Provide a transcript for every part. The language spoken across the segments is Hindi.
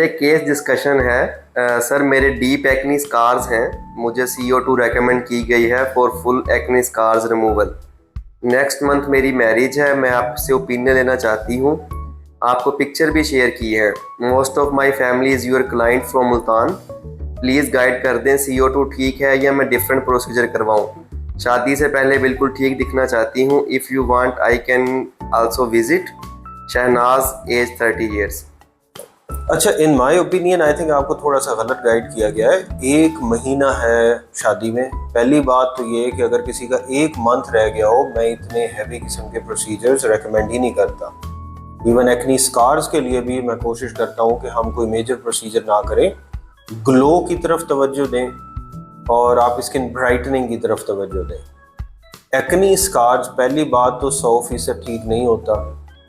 एक केस डिस्कशन है। सर मेरे डीप एक्नी स्कार्स हैं, मुझे CO2 रेकमेंड की गई है for full acne scars removal. Next month मेरी मैरिज है, मैं आपसे ओपिनियन लेना चाहती हूँ। आपको पिक्चर भी शेयर की है। Most of my family is your client from Multan. Please guide कर दें CO2 ठीक है या मैं डिफरेंट प्रोसीजर करवाऊँ। शादी से पहले बिल्कुल ठीक दिखना चाहती हूँ। If you want I can also visit. Shahnaz, age 30 years. अच्छा, in my opinion I think आपको थोड़ा सा गलत गाइड किया गया है। 1 महीना है शादी में। पहली बात तो ये है कि अगर किसी का 1 मंथ रह गया हो, मैं इतने हैवी किस्म के प्रोसीजर्स रेकमेंड ही नहीं करता। इवन एक्नी स्कार्स के लिए भी मैं कोशिश करता हूँ कि हम कोई मेजर प्रोसीजर ना करें, ग्लो की तरफ तवज्जो दें और आप स्किन ब्राइटनिंग की तरफ तवज्जो दें। एक्नी स्कार्स पहली बात तो 100% ठीक नहीं होता,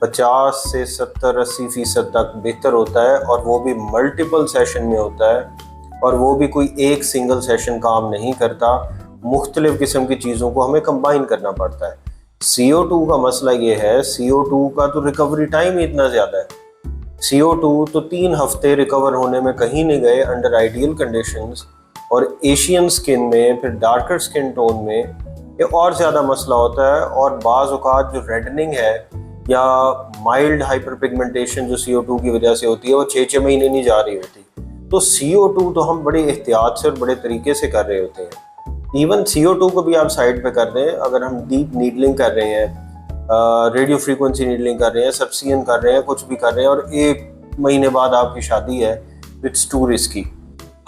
50 से 70-80% तक बेहतर होता है, और वो भी मल्टीपल सेशन में होता है, और वो भी कोई एक सिंगल सेशन काम नहीं करता। मुख्तलिफ किस्म की चीज़ों को हमें कंबाइन करना पड़ता है। CO2 का मसला ये है, CO2 का तो रिकवरी टाइम ही इतना ज़्यादा है। CO2 तो 3 हफ्ते रिकवर होने में कहीं नहीं गए अंडर आइडियल कंडीशंस, और एशियन स्किन में, फिर डार्कर स्किन टोन में ये और ज़्यादा मसला होता है। और बाज़ औक़ात जो रेडनिंग है या माइल्ड हाइपर पिगमेंटेशन जो CO2 की वजह से होती है, वो 6-6 महीने नहीं जा रही होती। तो CO2 तो हम बड़े एहतियात से और बड़े तरीके से कर रहे होते हैं। इवन CO2 को भी आप साइड पे कर दें, अगर हम डीप नीडलिंग कर रहे हैं, रेडियो फ्रीक्वेंसी नीडलिंग कर रहे हैं, सब्सियन कर रहे हैं, कुछ भी कर रहे हैं, और 1 महीने बाद आपकी शादी है, इट्स टू रिस्की।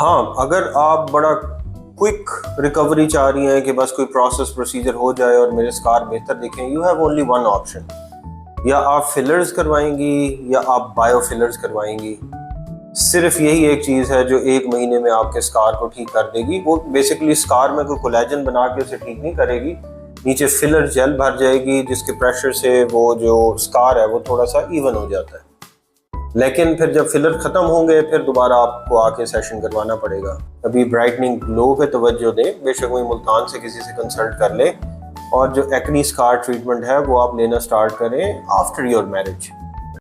हाँ, अगर आप बड़ा क्विक रिकवरी चाह रही हैं कि बस कोई प्रोसेस प्रोसीजर हो जाए और मेरे स्कार बेहतर दिखें, you have only one option. या आप फिलर्स करवाएंगी या आप बायो फिलर्स करवाएंगी। सिर्फ यही एक चीज़ है जो 1 महीने में आपके स्कार को ठीक कर देगी। वो बेसिकली स्कार में कोई कोलेजन बना के उसे ठीक नहीं करेगी, नीचे फिलर जेल भर जाएगी जिसके प्रेशर से वो जो स्कार है वो थोड़ा सा इवन हो जाता है। लेकिन फिर जब फिलर ख़त्म होंगे फिर दोबारा आपको आके सेशन करवाना पड़ेगा। अभी ब्राइटनिंग ग्लो पे तवज्जो दें, बेशक वही मुल्तान से किसी से कंसल्ट कर लें, और जो एक्नी स्कार ट्रीटमेंट है वो आप लेना स्टार्ट करें आफ्टर योर मैरिज।